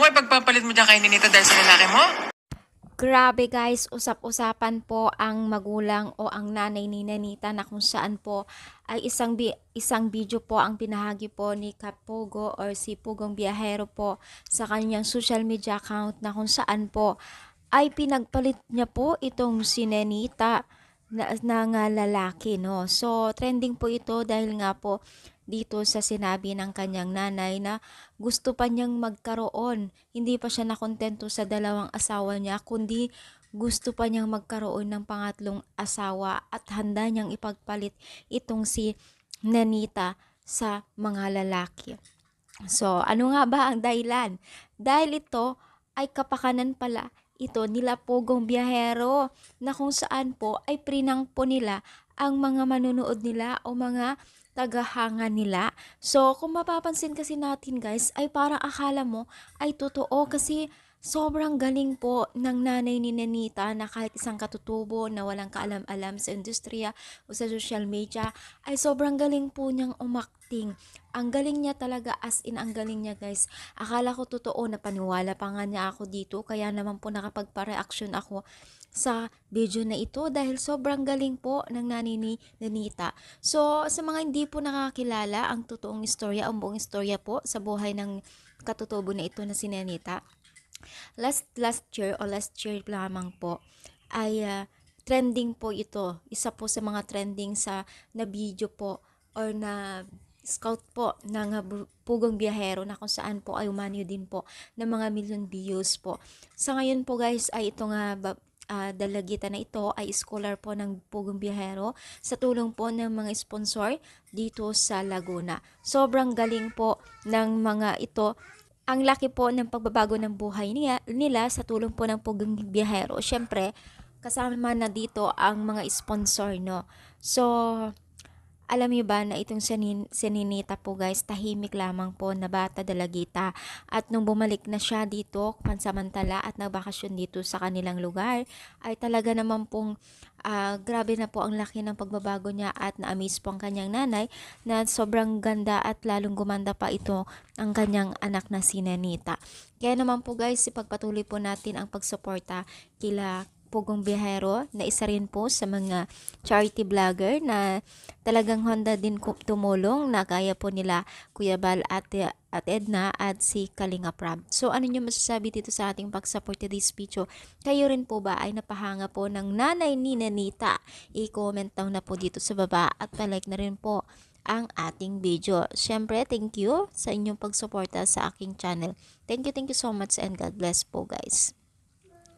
mo, ipagpapalit mo dyan kay Ninita dahil sa lalaki mo? Grabe guys, usap-usapan po ang magulang o ang nanay ni Nanita na kung saan po ay isang video po ang pinahagi po ni Kapogo or si Pugong Biyahero po sa kanyang social media account na kung saan po ay pinagpalit niya po itong si Nenita na nga lalaki, no? So, trending po ito dahil nga po dito sa sinabi ng kanyang nanay na gusto pa niyang magkaroon. Hindi pa siya nakontento sa dalawang asawa niya, kundi gusto pa niyang magkaroon ng pangatlong asawa at handa niyang ipagpalit itong si Nenita sa mga lalaki. So, ano nga ba ang dahilan? Dahil ito ay kapakanan pala ito nila Pugong Biyahero na kung saan po ay prinang po nila ang mga manunood nila o mga tagahanga nila. So, kung mapapansin kasi natin guys, ay parang akala mo ay totoo kasi sobrang galing po ng nanay ni Nenita na kahit isang katutubo na walang kaalam-alam sa industriya o sa social media, ay sobrang galing po niyang umakting. Ang galing niya talaga, as in ang galing niya guys. Akala ko totoo, na paniwala pa nga niya ako dito, kaya naman po nakapagpa-reaction ako sa video na ito dahil sobrang galing po ng nanay ni Nenita. So, sa mga hindi po nakakilala ang totoong istorya, ang buong istorya po sa buhay ng katutubo na ito na si Nenita, last year lamang po ay trending po ito. Isa po sa mga trending sa na video po or na scout po ng Pugong Biyahero na kung saan po ay umanyo din po ng mga million views po. Sa ngayon po guys ay ito nga dalagitan na ito ay scholar po ng Pugong Biyahero sa tulong po ng mga sponsor dito sa Laguna. Sobrang galing po ng mga ito. Ang laki po ng pagbabago ng buhay nila sa tulong po ng Pugong Biyahero. Siyempre, kasama na dito ang mga sponsor, no? So, alam niyo ba na itong Seninita po guys, tahimik lamang po na bata dalagita. At nung bumalik na siya dito, pansamantala at nagbakasyon dito sa kanilang lugar, ay talaga naman pong grabe na po ang laki ng pagbabago niya at na-amaze po ang kanyang nanay na sobrang ganda at lalong gumanda pa ito ang kanyang anak na si Nenita. Kaya naman po guys, ipagpatuloy po natin ang pagsuporta kila Pugong Biyahero na isa rin po sa mga charity vlogger na talagang Honda din tumulong na kaya po nila Kuya Bal at Edna at si Kalinga Prab. So ano nyo masasabi dito sa ating pag-support to this video? Kayo rin po ba ay napahanga po ng nanay ni Nenita? I-comment down na po dito sa baba at palike na rin po ang ating video. Siyempre, thank you sa inyong pagsuporta sa aking channel. Thank you so much and God bless po guys.